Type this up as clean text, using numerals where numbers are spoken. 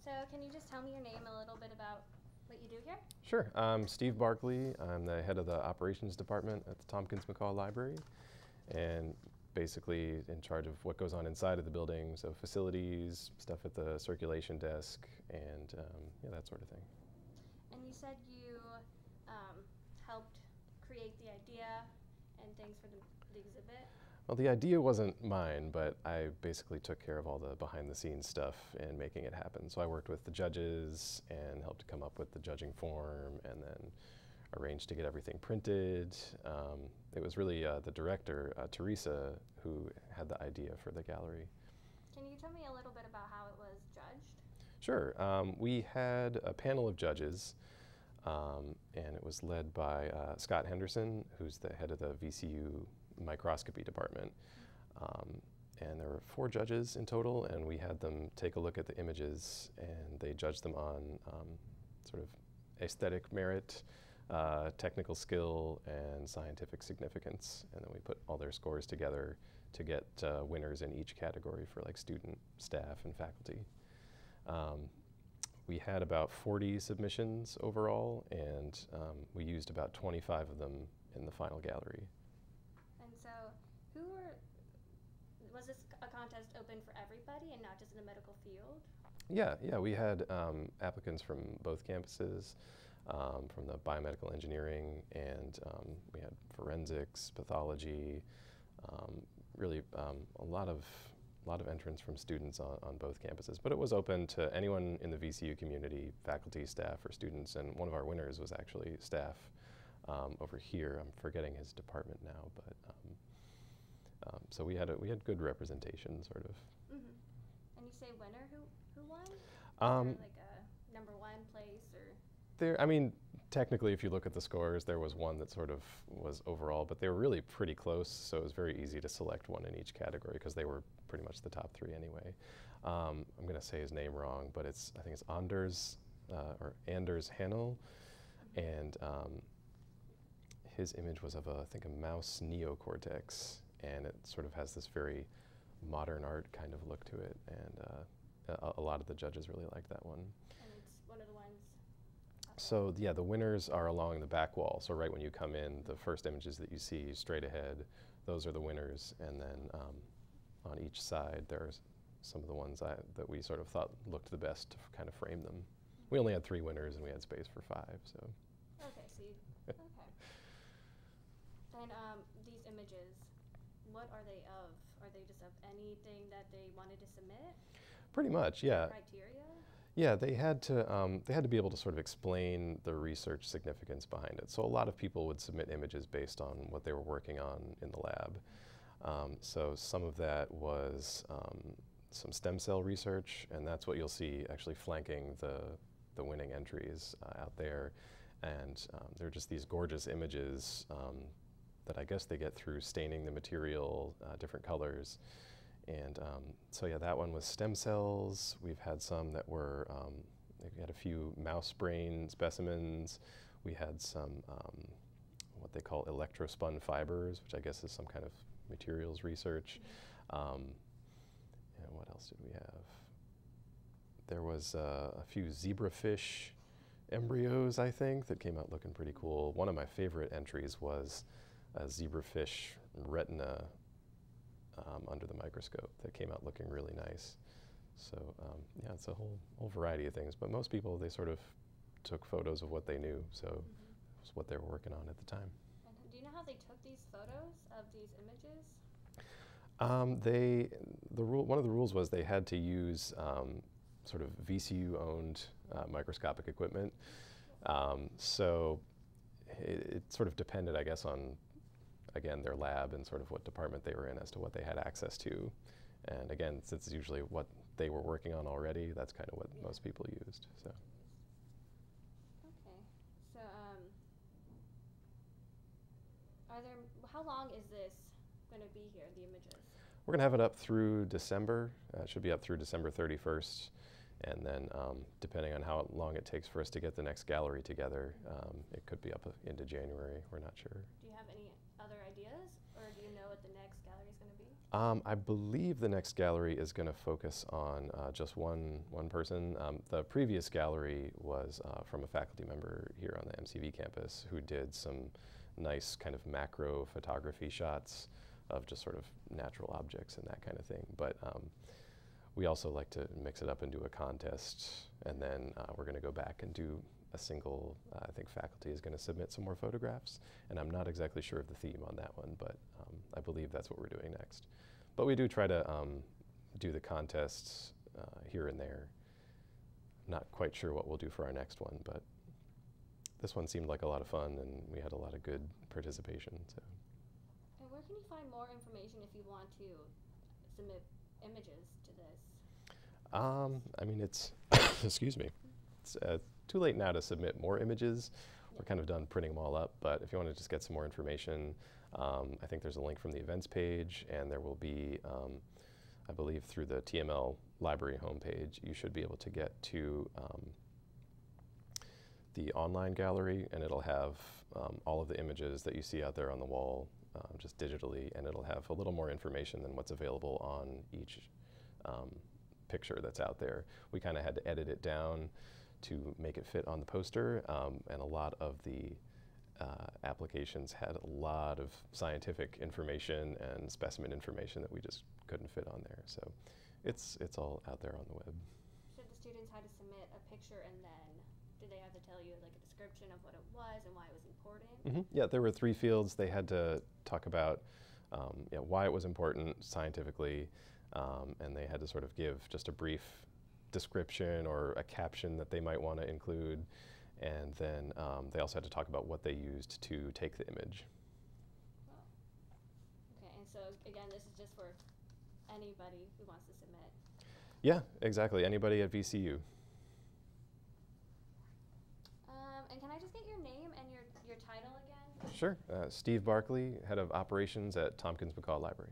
So can you just tell me your name and a little bit about what you do here? Sure. I'm Steve Barkley. I'm the head of the operations department at the Tompkins McCall Library, and basically in charge of what goes on inside of the building, so facilities, stuff at the circulation desk, and yeah, that sort of thing. And you said you helped create the idea and things for the exhibit. Well, the idea wasn't mine, but I basically took care of all the behind-the-scenes stuff and making it happen. So I worked with the judges and helped come up with the judging form and then arranged to get everything printed. It was really the director, Teresa, who had the idea for the gallery. Can you tell me a little bit about how it was judged? Sure. We had a panel of judges, and it was led by Scott Henderson, who's the head of the VCU Microscopy department. And there were 4 judges in total, and we had them take a look at the images, and they judged them on sort of aesthetic merit, technical skill, and scientific significance. And then we put all their scores together to get winners in each category for like student, staff, and faculty. We had about 40 submissions overall, and we used about 25 of them in the final gallery. And so was this a contest open for everybody and not just in the medical field? Yeah, we had applicants from both campuses, from the biomedical engineering, and we had forensics, pathology, really a lot of entrants from students on both campuses. But it was open to anyone in the VCU community, faculty, staff, or students, and one of our winners was actually staff over here. I'm forgetting his department now, but so we had good representation, sort of. Mm-hmm. And you say winner, who won? Is there like a number 1 place or? I mean, technically, if you look at the scores, there was one that sort of was overall, but they were really pretty close, so it was very easy to select one in each category because they were pretty much the top 3 anyway. I'm going to say his name wrong, but I think it's Anders Hanel, and his image was of I think a mouse neocortex, and it sort of has this very modern art kind of look to it, and a lot of the judges really liked that one. And it's one of the ones? So yeah, the winners are along the back wall. So right when you come in, the first images that you see straight ahead, those are the winners. And then on each side, there's some of the ones that we sort of thought looked the best to kind of frame them. We only had 3 winners, and we had space for 5. So. Okay, so okay. And these images, what are they of? Are they just of anything that they wanted to submit? Pretty much, yeah. Criteria? Yeah, they had to be able to sort of explain the research significance behind it. So a lot of people would submit images based on what they were working on in the lab. So some of that was some stem cell research, and that's what you'll see actually flanking the winning entries out there. And they're just these gorgeous images that I guess they get through staining the material different colors. And so yeah, that one was stem cells. We've had some that were, we had a few mouse brain specimens. We had some what they call electrospun fibers, which I guess is some kind of materials research. And what else did we have? There was a few zebrafish embryos, I think, that came out looking pretty cool. One of my favorite entries was a zebrafish retina under the microscope that came out looking really nice. So yeah, it's a whole variety of things. But most people, they sort of took photos of what they knew, so it was what they were working on at the time. And do you know how they took these photos of these images? One of the rules was they had to use sort of VCU-owned microscopic equipment. So it sort of depended, I guess, on, again, their lab and sort of what department they were in as to what they had access to. And again, since it's usually what they were working on already, that's kind of what most people used. So. Okay. So how long is this going to be here, the images? We're going to have it up through December. It should be up through December 31st. And then depending on how long it takes for us to get the next gallery together, it could be up into January. We're not sure. Do you have any other ideas, or do you know what the next gallery is is going to be? I believe the next gallery is going to focus on just one person. The previous gallery was from a faculty member here on the MCV campus who did some nice kind of macro photography shots of just sort of natural objects and that kind of thing. But we also like to mix it up and do a contest, and then we're going to go back and do a single, I think faculty is going to submit some more photographs, and I'm not exactly sure of the theme on that one, but I believe that's what we're doing next. But we do try to do the contests here and there. Not quite sure what we'll do for our next one, but this one seemed like a lot of fun, and we had a lot of good participation. So. And where can you find more information if you want to submit images to this? I mean, it's, excuse me, it's too late now to submit more images. We're kind of done printing them all up, but if you want to just get some more information, I think there's a link from the events page, and there will be, I believe through the TML library homepage, you should be able to get to the online gallery, and it'll have all of the images that you see out there on the wall, just digitally, and it'll have a little more information than what's available on each picture that's out there. We kind of had to edit it down to make it fit on the poster, and a lot of the applications had a lot of scientific information and specimen information that we just couldn't fit on there. So it's all out there on the web. So the students had to submit a picture, and then did they have to tell you like a description of what it was and why it was important? Mm-hmm. Yeah, there were 3 fields. They had to talk about why it was important scientifically, and they had to sort of give just a brief description or a caption that they might want to include, and then they also had to talk about what they used to take the image. Wow. Okay, and so again, this is just for anybody who wants to submit? Yeah, exactly, anybody at VCU. And can I just get your name and your title again? Sure, Steve Barkley, Head of Operations at Tompkins McCall Library.